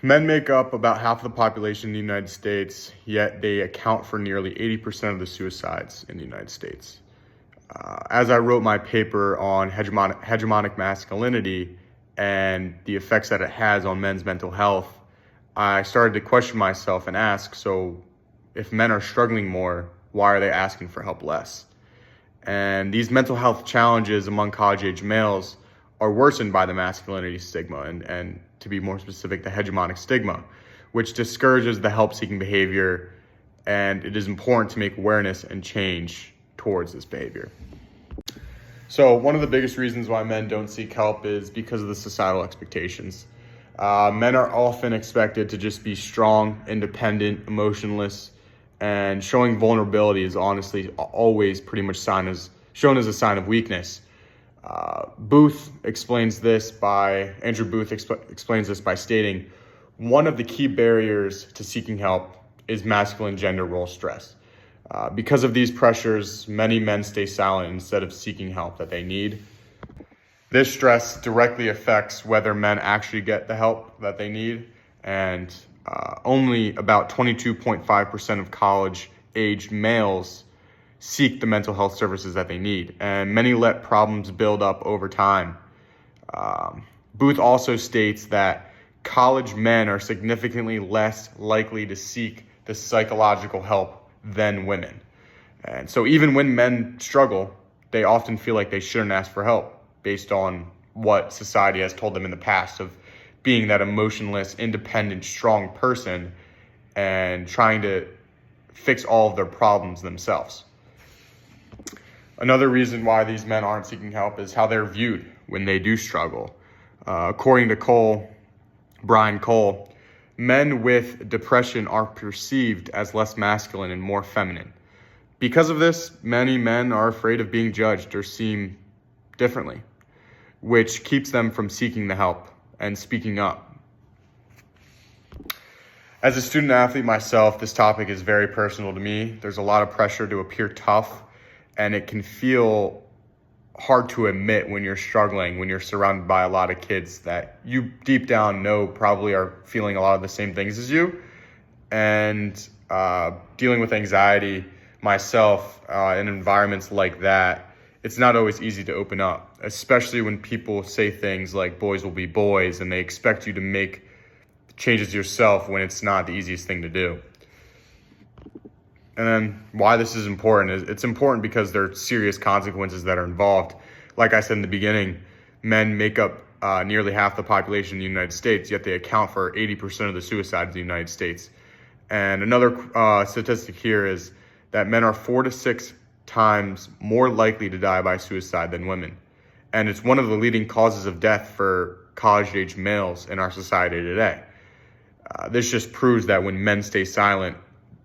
Men make up about half of the population in the United States, yet they account for nearly 80% of the suicides in the United States. As I wrote my paper on hegemonic masculinity and the effects that it has on men's mental health, I started to question myself and ask, so if men are struggling more, why are they asking for help less? And these mental health challenges among college-age males are worsened by the masculinity stigma, and to be more specific, the hegemonic stigma, which discourages the help-seeking behavior, and it is important to make awareness and change towards this behavior. So one of the biggest reasons why men don't seek help is because of the societal expectations. Men are often expected to just be strong, independent, emotionless, and showing vulnerability is honestly always pretty much shown as a sign of weakness. Andrew Booth explains this by stating, one of the key barriers to seeking help is masculine gender role stress. Because of these pressures, many men stay silent instead of seeking help that they need. This stress directly affects whether men actually get the help that they need, and only about 22.5% of college-aged males seek the mental health services that they need, and many let problems build up over time. Booth also states that college men are significantly less likely to seek the psychological help than women. And so even when men struggle, they often feel like they shouldn't ask for help based on what society has told them in the past of being that emotionless, independent, strong person and trying to fix all of their problems themselves. Another reason why these men aren't seeking help is how they're viewed when they do struggle. According to Brian Cole, men with depression are perceived as less masculine and more feminine. Because of this, many men are afraid of being judged or seen differently, which keeps them from seeking the help and speaking up. As a student athlete myself, this topic is very personal to me. There's a lot of pressure to appear tough, and it can feel hard to admit when you're struggling, when you're surrounded by a lot of kids that you deep down know probably are feeling a lot of the same things as you. And dealing with anxiety myself in environments like that, it's not always easy to open up, especially when people say things like boys will be boys and they expect you to make changes yourself when it's not the easiest thing to do. And then why this is important is it's important because there are serious consequences that are involved. Like I said in the beginning, men make up nearly half the population in the United States, yet they account for 80% of the suicides in the United States. And another statistic here is that men are 4 to 6 times more likely to die by suicide than women. And it's one of the leading causes of death for college-age males in our society today. This just proves that when men stay silent,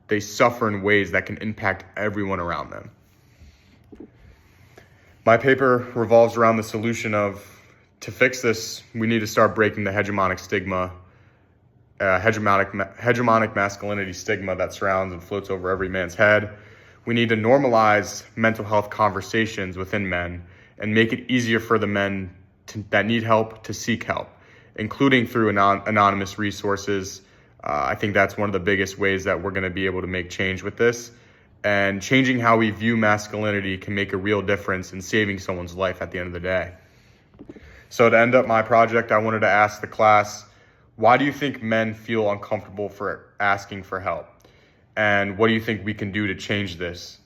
they suffer in ways that can impact everyone around them. My paper revolves around the solution to fix this, we need to start breaking the hegemonic stigma, hegemonic masculinity stigma that surrounds and floats over every man's head. We need to normalize mental health conversations within men and make it easier for the men that need help to seek help, including through anonymous resources. I think that's one of the biggest ways that we're going to be able to make change with this. And changing how we view masculinity can make a real difference in saving someone's life at the end of the day. So to end up my project, I wanted to ask the class, why do you think men feel uncomfortable for asking for help? And what do you think we can do to change this